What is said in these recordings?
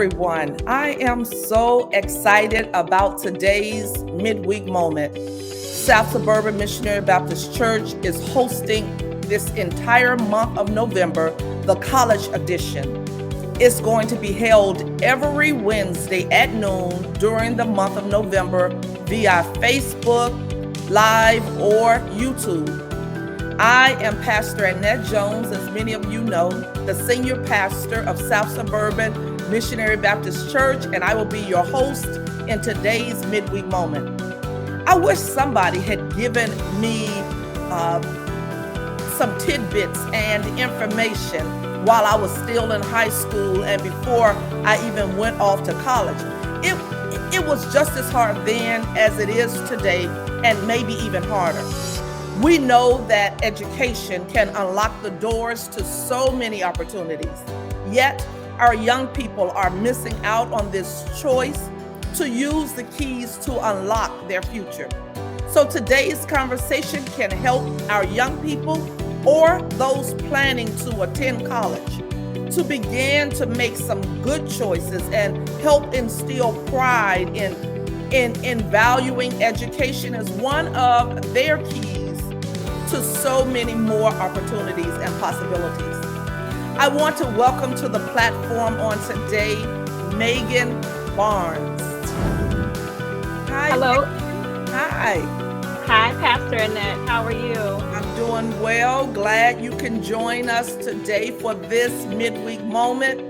everyone. I am so excited about today's midweek moment. South Suburban Missionary Baptist Church is hosting this entire month of November, the college edition. It's going to be held every Wednesday at noon during the month of November via Facebook, Live, or YouTube. I am Pastor Annette Jones, as many of you know, the senior pastor of South Suburban Missionary Baptist Church, and I will be your host in today's midweek moment. I wish somebody had given me some tidbits and information while I was still in high school and before I even went off to college. It was just as hard then as it is today, and maybe even harder. We know that education can unlock the doors to so many opportunities. Yet, our young people are missing out on this choice to use the keys to unlock their future. So today's conversation can help our young people or those planning to attend college to begin to make some good choices and help instill pride in valuing education as one of their keys to so many more opportunities and possibilities. I want to welcome to the platform on today, Megan Barnes. Hi. Hello. Hi. Hi, Pastor Annette. How are you? I'm doing well. Glad you can join us today for this midweek moment.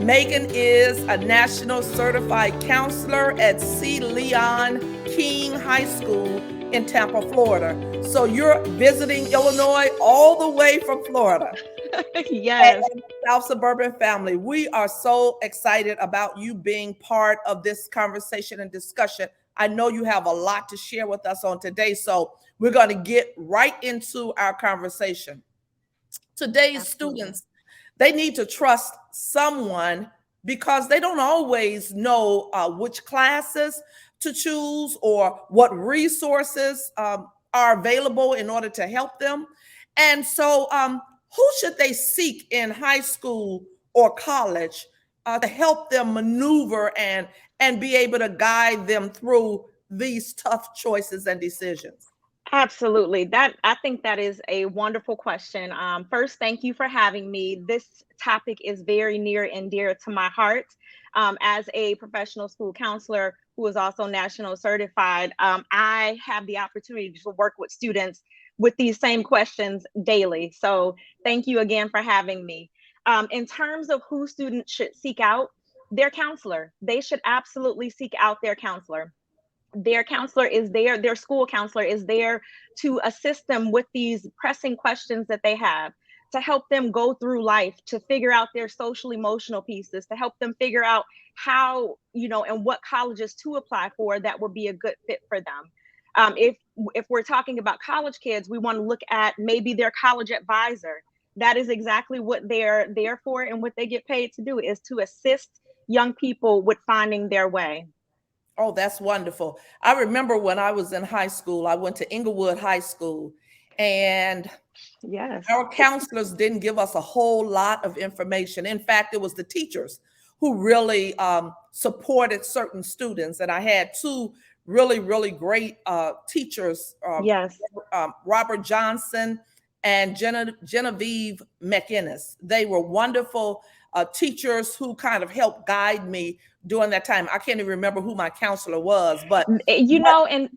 Megan is a national certified counselor at C. Leon King High School in Tampa, Florida. So you're visiting Illinois all the way from Florida. Yes. And South Suburban family, we are so excited about you being part of this conversation and discussion. I know you have a lot to share with us on today, so we're going to get right into our conversation. Today's students, they need to trust someone because they don't always know which classes to choose or what resources are available in order to help them. And so who should they seek in high school or college to help them maneuver and be able to guide them through these tough choices and decisions? Absolutely. I think that is a wonderful question. First, thank you for having me. This topic is very near and dear to my heart. As a professional school counselor who is also national certified, I have the opportunity to work with students with these same questions daily. So thank you again for having me. In terms of who students should seek out, their counselor. They should absolutely seek out their counselor. Their counselor is there, their school counselor is there to assist them with these pressing questions that they have, to help them go through life, to figure out their social emotional pieces, to help them figure out how, and what colleges to apply for that would be a good fit for them. If we're talking about college kids, we want to look at maybe their college advisor. That is exactly what they're there for, and what they get paid to do is to assist young people with finding their way. Oh, that's wonderful. I remember when I was in high school, I went to Inglewood High School, and Yes. our counselors didn't give us a whole lot of information. In fact, it was the teachers who really supported certain students. And I had two really, really great teachers, Yes. Robert Johnson and Genevieve McInnes. They were wonderful teachers who kind of helped guide me during that time. I can't even remember who my counselor was, but and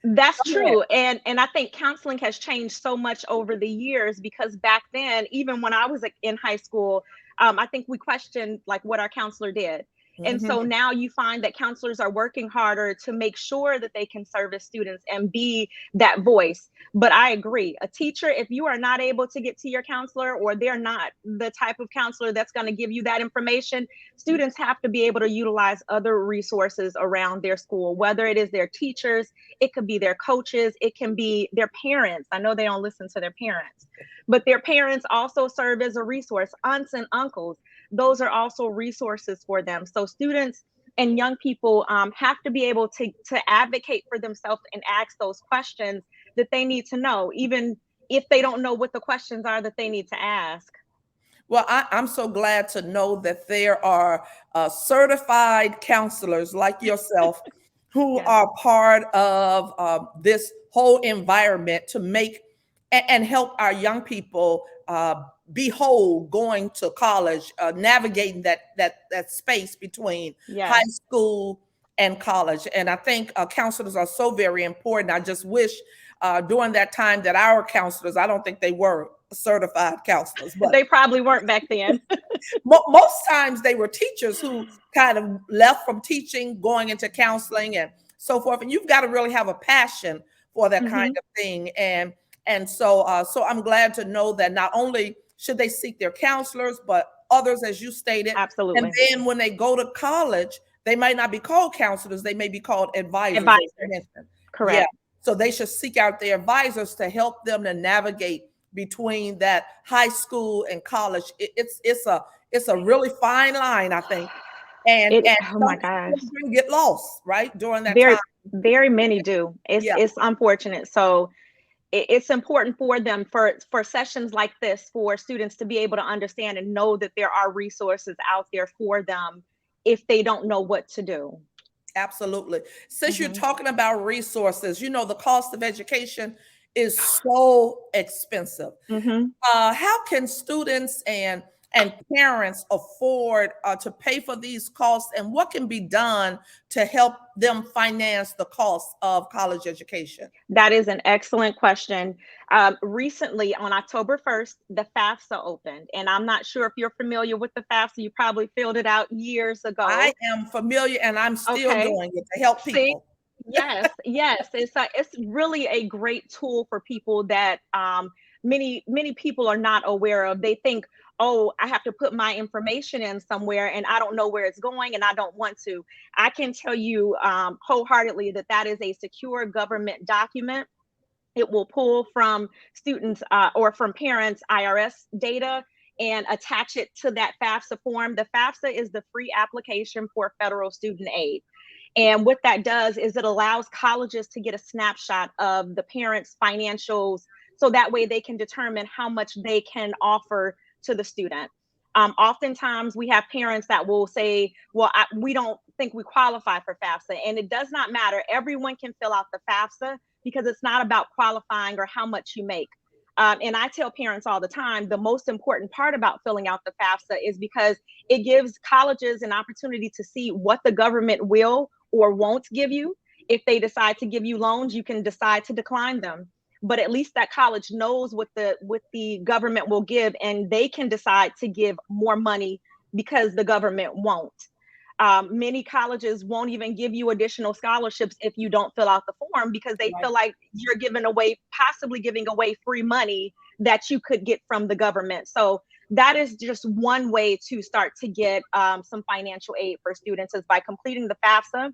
that's go true. ahead. And I think counseling has changed so much over the years, because back then, even when I was in high school, I think we questioned like what our counselor did. And so Mhm. now you find that counselors are working harder to make sure that they can service students and be that voice. But I agree, a teacher, if you are not able to get to your counselor, or they're not the type of counselor that's going to give you that information, students have to be able to utilize other resources around their school, whether it is their teachers, it could be their coaches, it can be their parents. I know they don't listen to their parents, but their parents also serve as a resource. Aunts and uncles, those are also resources for them. So students and young people have to be able to advocate for themselves and ask those questions that they need to know, even if they don't know what the questions are that they need to ask. Well, I'm so glad to know that there are certified counselors like yourself who Yes. are part of this whole environment to make and help our young people be whole going to college, navigating that space between high Yes. school and college. And I think counselors are so very important. I just wish during that time that our counselors, I don't think they were certified counselors, but They probably weren't back then. most times they were teachers who kind of left from teaching, going into counseling and so forth. And you've got to really have a passion for that kind Hmm. of thing. So I'm glad to know that not only should they seek their counselors, but others, as you stated. And Absolutely. then when they go to college, they might not be called counselors; they may be called advisors, as you Advisors. mentioned. Yeah. Correct. So they should seek out their advisors to help them to navigate between that high school and college. It's a really fine line, I think. And Oh some my gosh. children get lost, right, during that time. Very, very many do. Yeah, It's unfortunate. So it's important for them for sessions like this for students to be able to understand and know that there are resources out there for them if they don't know what to do. absolutely. Since you're Hmm. talking about resources, the cost of education is so expensive. Hmm. How can students and parents afford to pay for these costs, and what can be done to help them finance the cost of college education? That is an excellent question. Recently, on October 1st, the FAFSA opened, and I'm not sure if you're familiar with the FAFSA. You probably filled it out years I ago. am familiar, and I'm still Okay. doing it to help See, people. yes, yes, it's really a great tool for people that many people are not aware of. They think, oh, I have to put my information in somewhere, and I don't know where it's going, and I don't want to. I can tell you wholeheartedly that that is a secure government document. It will pull from students or from parents' IRS data and attach it to that FAFSA form. The FAFSA is the free application for federal student aid. And what that does is it allows colleges to get a snapshot of the parents' financials so that way they can determine how much they can offer to the student. Oftentimes, we have parents that will say, well, we don't think we qualify for FAFSA. And it does not matter. Everyone can fill out the FAFSA because it's not about qualifying or how much you make. And I tell parents all the time the most important part about filling out the FAFSA is because it gives colleges an opportunity to see what the government will or won't give you. If they decide to give you loans, you can decide to decline them. But at least that college knows what the government will give, and they can decide to give more money because the government won't. Many colleges won't even give you additional scholarships if you don't fill out the form because they Right. feel like you're possibly giving away free money that you could get from the government. So that is just one way to start to get some financial aid for students is by completing the FAFSA.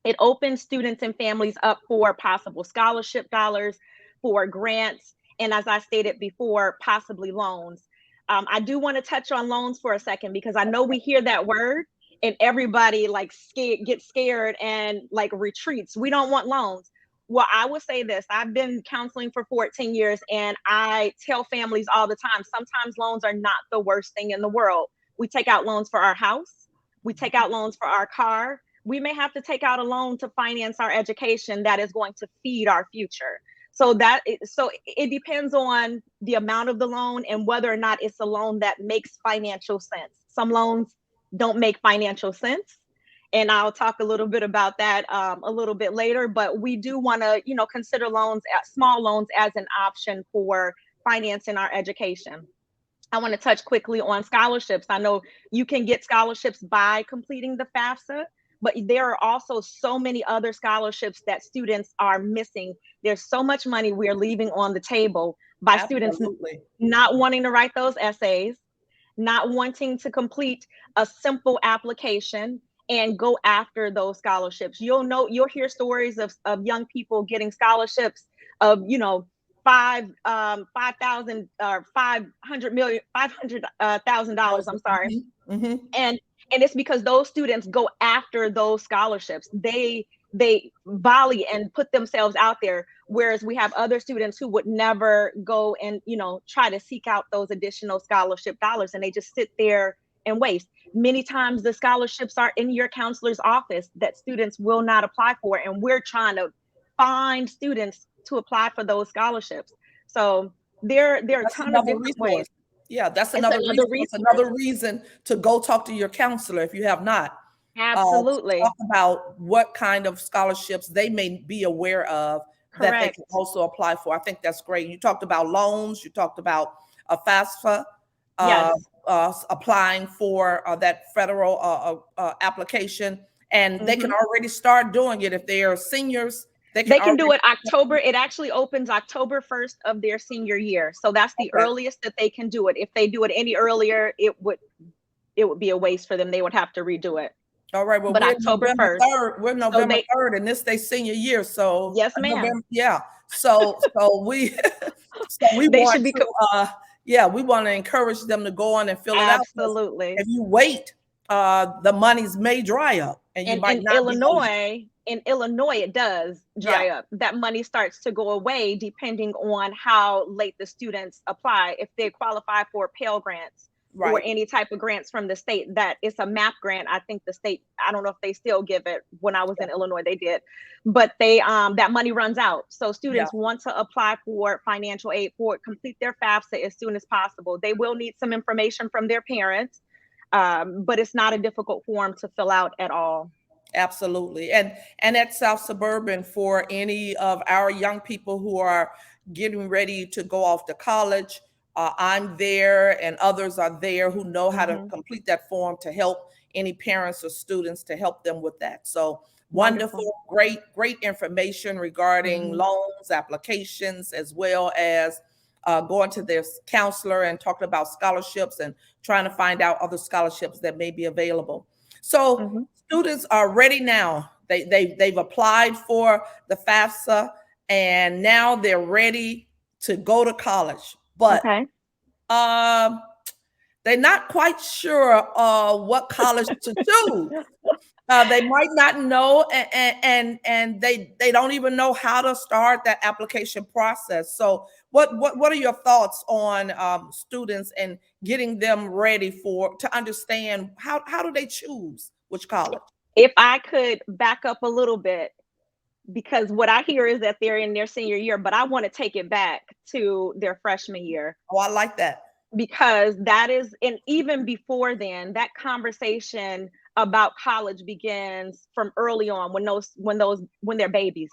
It opens students and families up for possible scholarship dollars, for grants, and as I stated before, possibly loans. I do want to touch on loans for a second because I know we hear that word and everybody like gets scared and like retreats. We don't want loans. Well, I will say this. I've been counseling for 14 years and I tell families all the time, sometimes loans are not the worst thing in the world. We take out loans for our house. We take out loans for our car. We may have to take out a loan to finance our education that is going to feed our future. So it depends on the amount of the loan and whether or not it's a loan that makes financial sense. Some loans don't make financial sense, and I'll talk a little bit about that a little bit later. But we do want to, consider small loans as an option for financing our education. I want to touch quickly on scholarships. I know you can get scholarships by completing the FAFSA, but there are also so many other scholarships that students are missing. There's so much money we're leaving on the table by students Absolutely. not wanting to write those essays, not wanting to complete a simple application and go after those scholarships. You'll hear stories of young people getting scholarships of, 5,000 or 500 million, $500,000. I'm sorry. Mhm. Mhm. And it's because those students go after those scholarships. they volley and put themselves out there, whereas we have other students who would never go and, you know, try to seek out those additional scholarship dollars, and they just sit there and waste. Many times the scholarships are in your counselor's office that students will not apply for, and we're trying to find students to apply for those scholarships. So there are a That's ton of another different ways. resource. Yeah, that's It's another another resource, resource. another reason to go talk to your counselor if you have not. To talk Absolutely. about what kind of scholarships they may be aware of that they can Correct. also apply for. I think that's great. You talked about loans. You talked about a FAFSA, Yes. applying for that federal application, and they can Hmm. already start doing it if they are seniors. They can They can do already. it October. It actually opens October 1st of their senior year. So that's the Okay. earliest that they can do it. If they do it any earlier, it would be a waste for them. They would have to redo it. All right. Well, But we're October November 1st. 3rd. We're So November they 3rd, and this they senior year. So yes, ma'am. November, yeah. So we so we They want should be to yeah, we want to encourage them to go on and fill it out, because absolutely. if you wait, the monies may dry up and you And might not be eligible. In Illinois, it does Yeah, dry up. That money starts to go away depending on how late the students apply. If they qualify for Pell grants or right. any type of grants from the state, that it's a MAP grant. I think the state, I don't know if they still give it. When I was Yeah, in Illinois, they did, but they that money runs out. So yeah, students want to apply for financial aid for it, complete their FAFSA as soon as possible. They will need some information from their parents, but it's not a difficult form to fill out at all. absolutely. And at South Suburban, for any of our young people who are getting ready to go off to college, I'm there, and others are there who know how to Hmm. complete that form to help any parents or students, to help them with that. So Wonderful. wonderful, great information regarding Hmm. loans, applications, as well as going to their counselor and talking about scholarships and trying to find out other scholarships that may be available. So Hmm. students are ready now. They've applied for the FAFSA, and now they're ready to go to college. But Okay. um, they're not quite sure what college to choose. They might not know, and they don't even know how to start that application process. So, what are your thoughts on students and getting them ready for to understand how do they choose which college? If I could back up a little bit, because what I hear is that they're in their senior year, but I want to take it back to their freshman year, Oh, I like that. because that is, and even before then, that conversation about college begins from early on, when they're babies,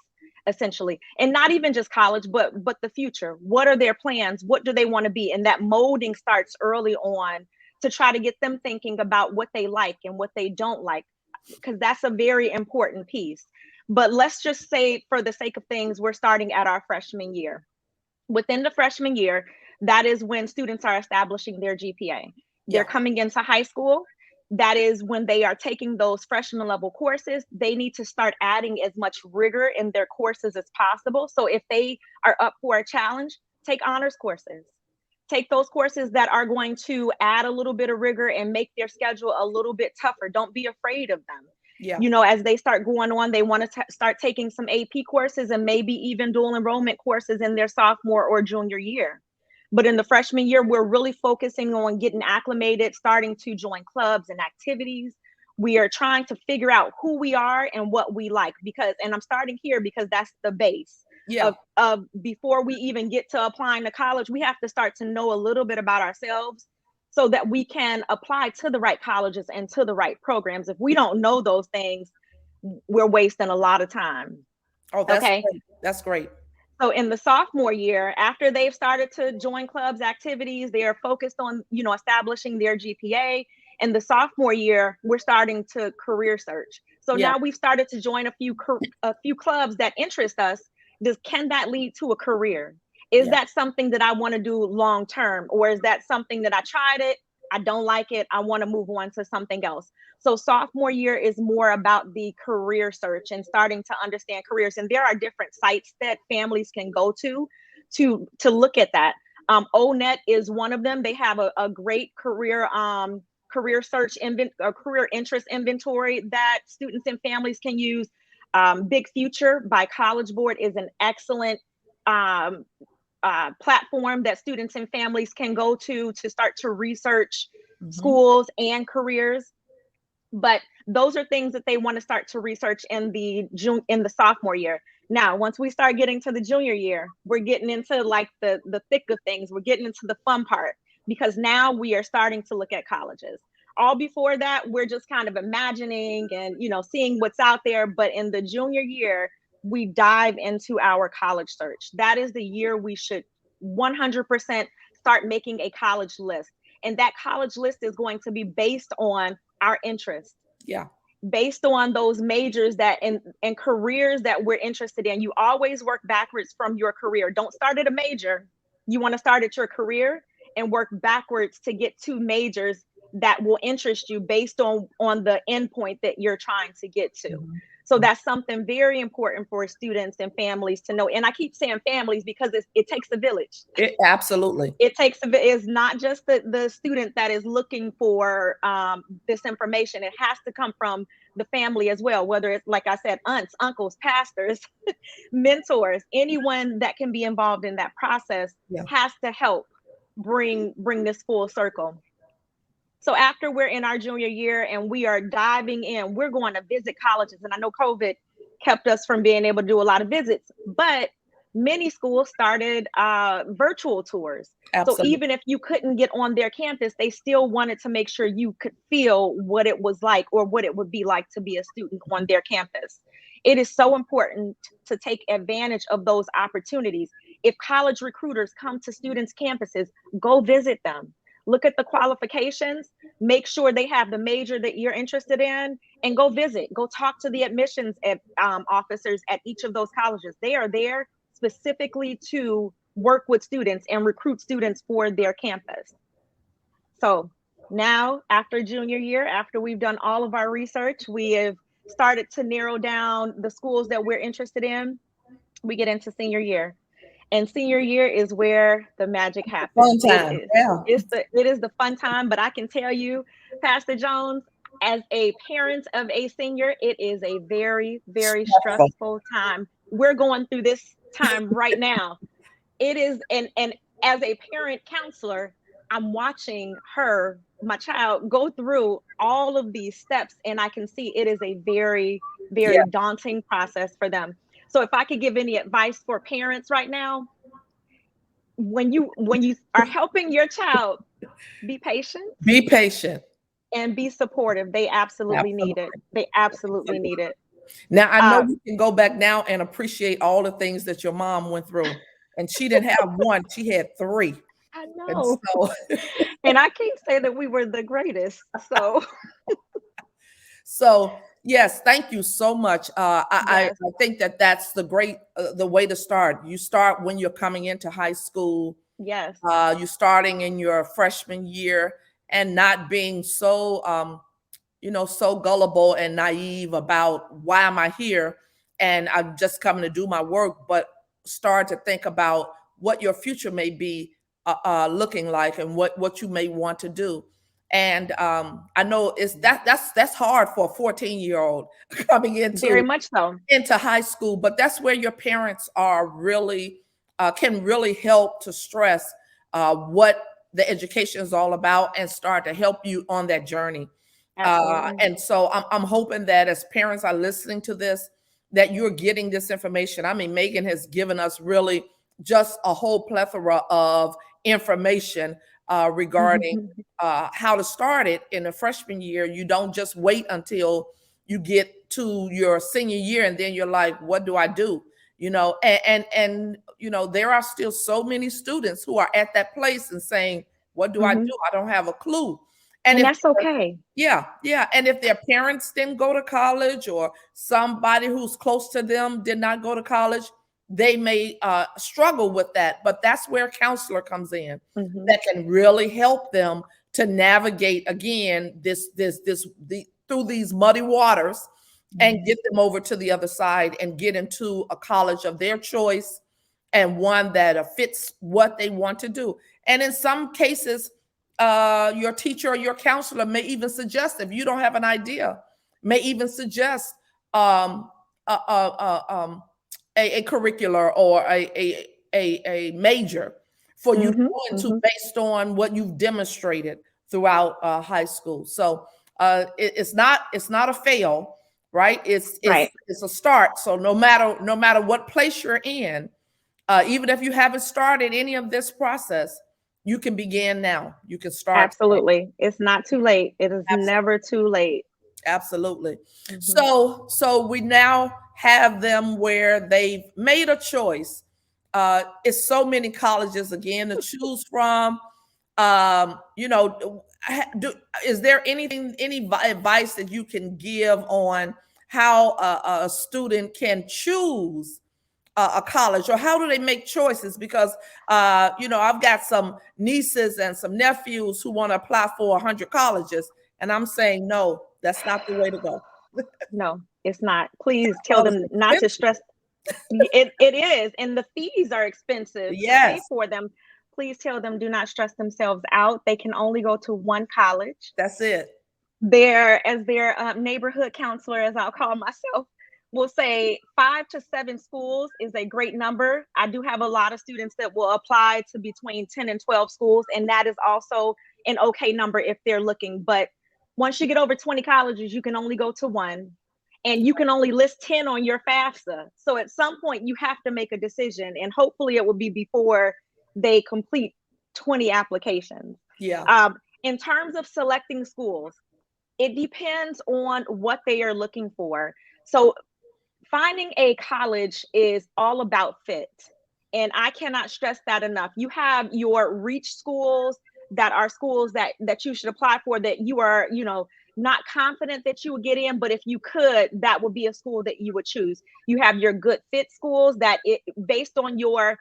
essentially. And not even just college, but the future. What are their plans? What do they want to be? And that molding starts early on, to try to get them thinking about what they like and what they don't like, because that's a very important piece. But let's just say, for the sake of things, we're starting at our freshman year. Within the freshman year, that is when students are establishing their GPA. They're Yeah, coming into high school. That is when they are taking those freshman level courses. They need to start adding as much rigor in their courses as possible. So if they are up for a challenge, take honors courses. Take those courses that are going to add a little bit of rigor and make their schedule a little bit tougher. Don't be afraid of them. yeah, You know, as they start going on, they want to start taking some AP courses and maybe even dual enrollment courses in their sophomore or junior year. But in the freshman year, we're really focusing on getting acclimated, starting to join clubs and activities. We are trying to figure out who we are and what we like, because, and I'm starting here because that's the base yeah, of before we even get to applying to college. We have to start to know a little bit about ourselves, so that we can apply to the right colleges and to the right programs. If we don't know those things, we're wasting a lot of time. oh, that's Okay. great. That's great. So in the sophomore year, after they've started to join clubs, activities, they are focused on, establishing their GPA. In the sophomore year, we're starting to career search. So Yeah, now we've started to join a few clubs that interest us. Can that lead to a career? Is yeah, that something that I want to do long term, or is that something that I tried it, I don't like it, I want to move on to something else? So sophomore year is more about the career search and starting to understand careers. And there are different sites that families can go to look at that. ONET is one of them. They have a great career search, career interest inventory that students and families can use. Big Future by College Board is an excellent um, platform that students and families can go to start to research Mm-hmm. schools and careers. But those are things that they want to start to research in the sophomore year. Now, once we start getting to the junior year, we're getting into like the thick of things. We're getting into the fun part, because now we are starting to look at colleges. All before that, we're just kind of imagining and seeing what's out there. But in the junior year, we dive into our college search. That is the year we should 100% start making a college list. And that college list is going to be based on our interests, Yeah. based on those majors that and careers that we're interested in. You always work backwards from your career. Don't start at a major. You want to start at your career and work backwards to get to majors that will interest you based on the endpoint that you're trying to get to. Mm-hmm. So that's something very important for students and families to know. And I keep saying families because it takes a village. Absolutely. It's not just the student that is looking for this information. It has to come from the family as well, whether it's, like I said, aunts, uncles, pastors, mentors, anyone that can be involved in that process Yeah. has to help bring this full circle. So after we're in our junior year and we are diving in, we're going to visit colleges. And I know COVID kept us from being able to do a lot of visits, but many schools started virtual tours. So Absolutely. even if you couldn't get on their campus, they still wanted to make sure you could feel what it was like, or what it would be like to be a student on their campus. It is so important to take advantage of those opportunities. If college recruiters come to students' campuses, go visit them. Look at the qualifications, make sure they have the major that you're interested in, and go visit. Go talk to the admissions officers at each of those colleges. They are there specifically to work with students and recruit students for their campus. So now, after junior year, after we've done all of our research, we have started to narrow down the schools that we're interested in. We get into senior year. And senior year is where the magic Fun happens. time. Yeah. It is the fun time, but I can tell you, Pastor Jones, as a parent of a senior, it is a very, very Stressful. stressful time. We're going through this time right now. It is, and as a parent counselor, I'm watching my child, go through all of these steps, and I can see it is a very, Yeah. very daunting process for them. So if I could give any advice for parents right now, when you are helping your child, be patient Be patient. and be supportive. They absolutely need Absolutely. it. They absolutely need it. Now I know Uh, you can go back now and appreciate all the things that your mom went through. And she didn't have one, she had three. I And know. so And I can't say that we were the greatest. So so yes, thank you so much. yes, I think that that's the way to start. You start when you're coming into high school. yes. You starting in your freshman year and not being so so gullible and naive about why am I here and I'm just coming to do my work, but start to think about what your future may be looking like and what you may want to do. And I know that's hard for a 14-year-old coming Very much so. into high school, but that's where your parents are really can really help to stress what the education is all about and start to help you on that journey. Absolutely. And so I'm hoping that as parents are listening to this, that you're getting this information. I mean, Megan has given us really just a whole plethora of information regarding how to start it in the freshman year. You don't just wait until you get to your senior year and then you're like, what do I do? And there are still so many students who are at that place and saying, what do I do? Mhm. I don't have a clue. And And if that's okay. yeah. And if their parents didn't go to college or somebody who's close to them did not go to college, they may struggle with that. But that's where a counselor comes in Mhm. that can really help them to navigate again through these muddy waters and get them over to the other side and get into a college of their choice and one that fits what they want to do. And in some cases, your teacher or your counselor may even suggest, if you don't have an idea, may even suggest a curricular or a major for you to Mm-hmm. go into Mm-hmm. based on what you've demonstrated throughout high school. So it's not a fail, right? Right. It's a start. So no matter what place you're in, even if you haven't started any of this process, you can begin now. You can start today. Absolutely. It's not too late. It is never too late. Absolutely. Mm-hmm. So we now have them where they've made a choice. It's so many colleges again to choose from. You know, is there anything, advice that you can give on how a student can choose a college, or how do they make choices? Because you know, I've got some nieces and some nephews who want to apply for 100 colleges, and I'm saying no, that's not the way to go. No, it's not. Please tell College them is not to expensive. stress. It is, and the fees are expensive to pay Yes, for them. Please tell them do not stress themselves out. They can only go to one college. that's it. Their neighborhood counselor, as I'll call myself, will say 5 to 7 schools is a great number. I do have a lot of students that will apply to between 10 and 12 schools, and that is also an okay number if they're looking. But once you get over 20 colleges, you can only go to one, and you can only list 10 on your FAFSA. So at some point, you have to make a decision, and hopefully, it will be before they complete 20 applications. Yeah. In terms of selecting schools, it depends on what they are looking for. So finding a college is all about fit. And I cannot stress that enough. You have your reach schools that are schools that you should apply for, that you are, not confident that you would get in, but if you could, that would be a school that you would choose. You have your good fit schools that based on your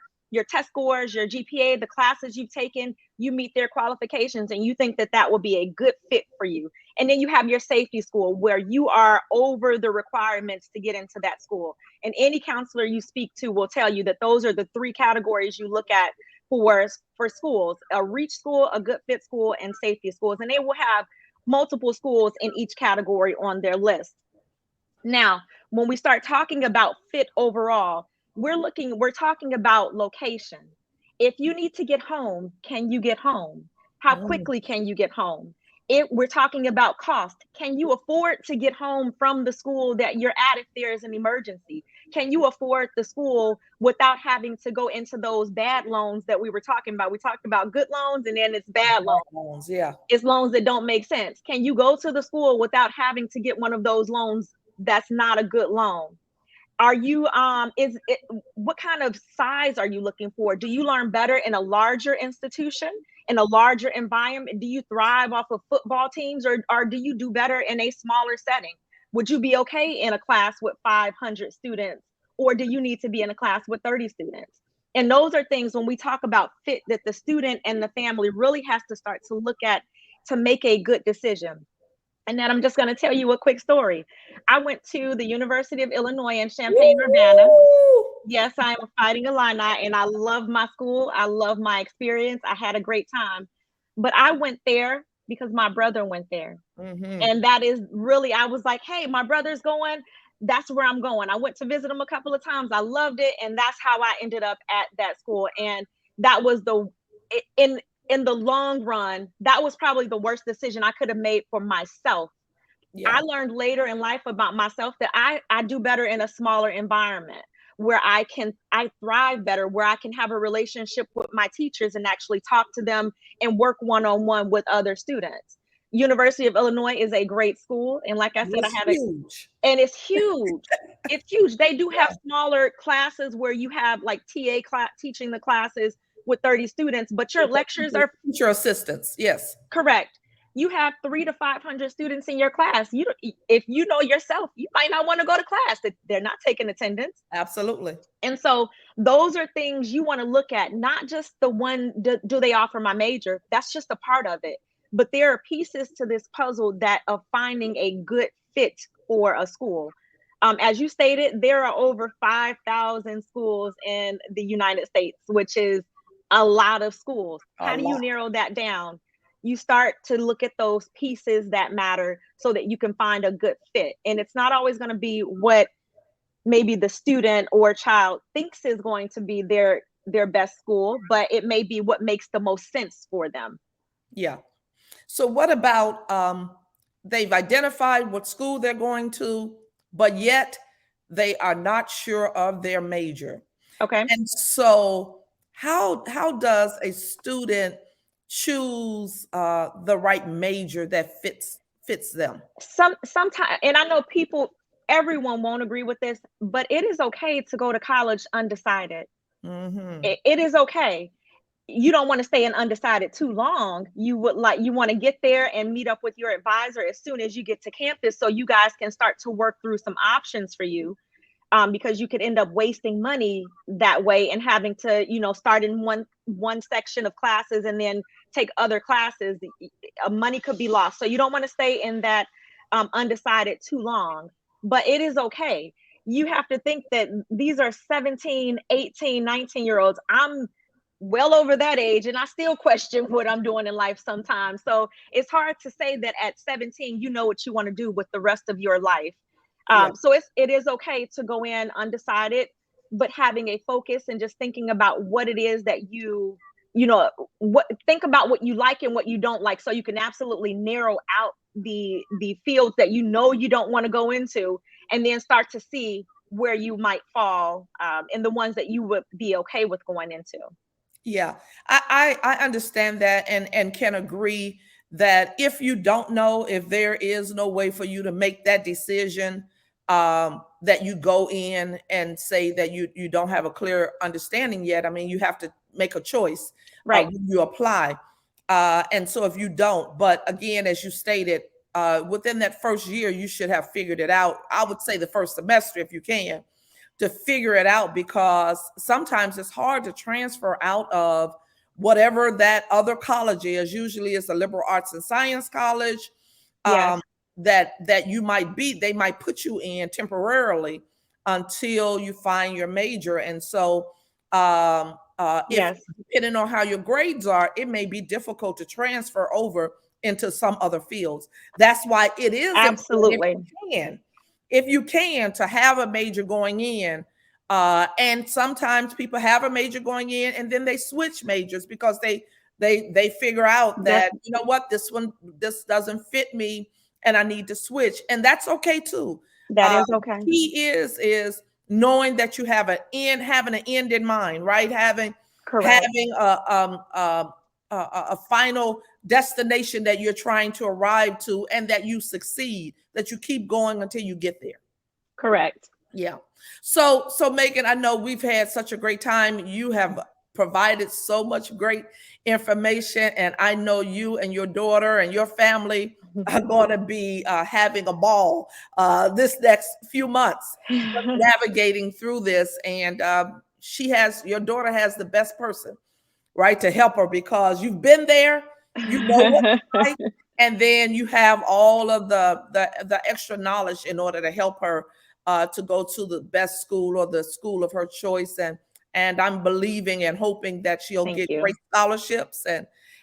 test scores, your GPA, the classes you've taken, you meet their qualifications and you think that that will be a good fit for you. And then you have your safety school where you are over the requirements to get into that school. And any counselor you speak to will tell you that those are the 3 categories you look at for schools: a reach school, a good fit school, and safety schools. And they will have multiple schools in each category on their list. Now, when we start talking about fit overall, we're talking about location. If you need to get home, can you get home? How Mm, quickly can you get home? If we're talking about cost, can you afford to get home from the school that you're at if there's an emergency? Can you afford the school without having to go into those bad loans that we were talking about? We talked about good loans and then it's bad loans. hormones, yeah. It's loans that don't make sense. Can you go to the school without having to get one of those loans that's not a good loan? Are you is it What kind of size are you looking for? Do you learn better in a larger institution, in a larger environment? Do you thrive off of football teams, or do you do better in a smaller setting? Would you be okay in a class with 500 students, or do you need to be in a class with 30 students? And those are things when we talk about fit that the student and the family really has to start to look at to make a good decision. And then I'm just going to tell you a quick story. I went to the University of Illinois in Champaign-Urbana. Woo! Yes, I am a Fighting Illini, and I love my school. I love my experience. I had a great time. But I went there because my brother went there. Mm-hmm. And that is really, I was like, hey, my brother's going. That's where I'm going. I went to visit him a couple of times. I loved it. And that's how I ended up at that school. And that was in the long run, that was probably the worst decision I could have made for myself. Yeah. I learned later in life about myself that I do better in a smaller environment where I thrive better, where I can have a relationship with my teachers and actually talk to them and work one-on-one with other students. University of Illinois is a great school, and like I said, It's huge. and it's huge. It's huge. They do have Yeah. smaller classes where you have like TA class teaching the classes with 30 students, but your lectures are Teacher assistants. Yes. correct. You have 300 to 500 students in your class. If you know yourself, you might not want to go to class. That they're not taking attendance. Absolutely. And so those are things you want to look at, not just the one, do they offer my major? That's just a part of it. But there are pieces to this puzzle that of finding a good fit for a school. As you stated, there are over 5,000 schools in the United States, which is a lot of schools. A How do you lot. narrow that down? You start to look at those pieces that matter so that you can find a good fit. And it's not always going to be what maybe the student or child thinks is going to be their best school, but it may be what makes the most sense for them. Yeah. So what about they've identified what school they're going to, but yet they are not sure of their major. Okay. And so how does a student choose the right major that fits them? Sometimes, and I know people, everyone won't agree with this, but it is okay to go to college undecided. Hmm. It is okay. You don't want to stay in undecided too long. You want to get there and meet up with your advisor as soon as you get to campus, so you guys can start to work through some options for you. Because you could end up wasting money that way and having to, start in one section of classes and then take other classes. Money could be lost. So you don't want to stay in that undecided too long. But it is okay. You have to think that these are 17, 18, 19 year olds. I'm well over that age and I still question what I'm doing in life sometimes. So it's hard to say that at 17 you know what you want to do with the rest of your life. Yeah. So it is okay to go in undecided, but having a focus and just thinking about what it is that you know what think about what you like and what you don't like, so you can absolutely narrow out the fields that you don't want to go into, and then start to see where you might fall, in the ones that you would be okay with going into. Yeah, I understand that and can agree that if you don't know, if there is no way for you to make that decision, that you go in and say that you don't have a clear understanding yet. I mean, you have to make a choice Right. when you apply, and so if you don't, but again, as you stated, within that first year, you should have figured it out. I would say the first semester, if you can, to figure it out, because sometimes it's hard to transfer out of whatever that other college is. Usually it's a liberal arts and science college, Yes. um, that you might be, they might put you in temporarily until you find your major. And so if Yes. depending on how your grades are, it may be difficult to transfer over into some other fields. That's why it is important, Absolutely. if you can, to have a major going in. And sometimes people have a major going in and then they switch majors because they figure out That's that, you know what, this doesn't fit me and I need to switch. And that's okay too. that Uh, is okay. Key is knowing that you have an end, having an end in mind, right? Correct. Having a final destination that you're trying to arrive to, and that you succeed, that you keep going until you get there. Correct. Yeah. So Megan, I know we've had such a great time. You have provided so much great information, and I know you and your daughter and your family are going to be having a ball this next few months, navigating through this. And your daughter has the best person, right, to help her, because you've been there, you know what it's like, and then you have all of the extra knowledge in order to help her to go to the best school or the school of her choice. And I'm believing and hoping that she'll Thank get you. great scholarships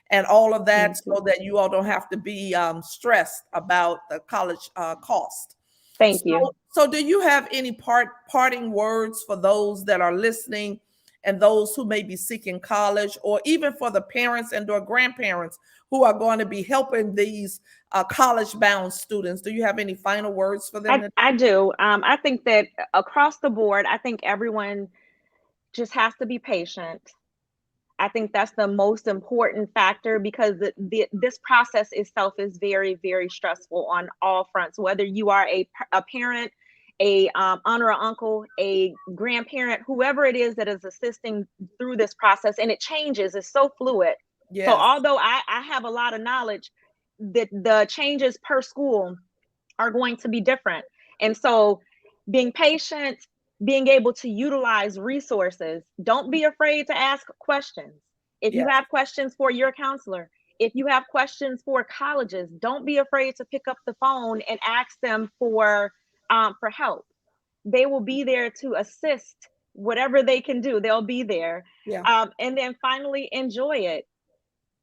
and all of that, Thank so you. that you all don't have to be stressed about the college cost. Thank you. So do you have any parting words for those that are listening and those who may be seeking college, or even for the parents and or grandparents who are going to be helping these college bound students? Do you have any final words for them? I do. I think that across the board, I think everyone just has to be patient. I think that's the most important factor, because this process itself is very, very stressful on all fronts. Whether you are a parent, a aunt or uncle, a grandparent, whoever it is that is assisting through this process, and it changes. It's so fluid. So Yes. although I have a lot of knowledge, that the changes per school are going to be different. And so being patient, being able to utilize resources, don't be afraid to ask questions. If you Yes. have questions for your counselor, if you have questions for colleges, don't be afraid to pick up the phone and ask them for help. They will be there to assist. Whatever they can do, they'll be there. Yeah. And then finally, enjoy it.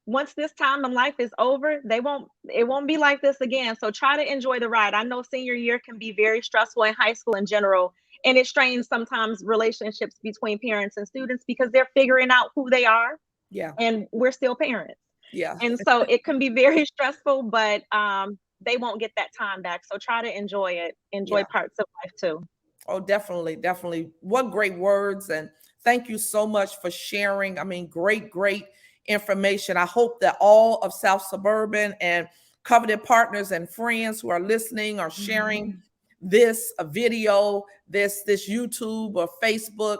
Once this time in life is over, it won't be like this again. So try to enjoy the ride. I know senior year can be very stressful in high school in general, and it strains sometimes relationships between parents and students because they're figuring out who they are, Yeah. and we're still parents. Yeah. And so it can be very stressful, but they won't get that time back. So try to enjoy it, enjoy Yeah. parts of life too. Oh, definitely, definitely. What great words. And thank you so much for sharing. I mean, great, great information. I hope that all of South Suburban and coveted partners and friends who are listening are sharing this video, this YouTube or Facebook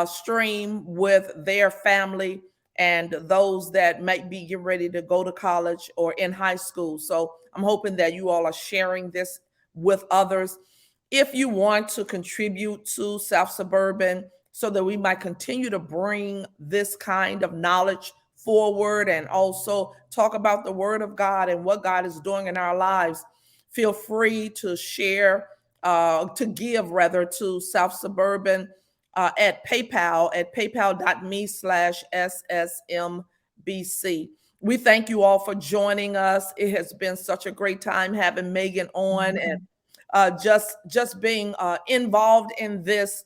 stream with their family and those that might be getting ready to go to college or in high school. So I'm hoping that you all are sharing this with others. If you want to contribute to South Suburban so that we might continue to bring this kind of knowledge forward and also talk about the word of God and what God is doing in our lives, feel free to share, to give rather to South Suburban at paypal.me/SSMBC. We thank you all for joining us. It has been such a great time having Megan on and just being involved in this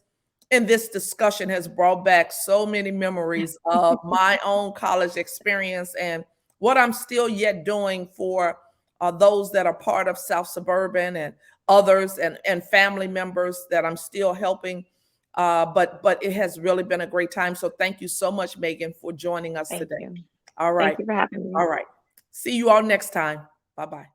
discussion has brought back so many memories of my own college experience and what I'm still yet doing for those that are part of South Suburban and others and family members that I'm still helping. But it has really been a great time. So thank you so much, Megan, for joining us Thank today. you. All Thank right. you for having me. All right. See you all next time. Bye-bye.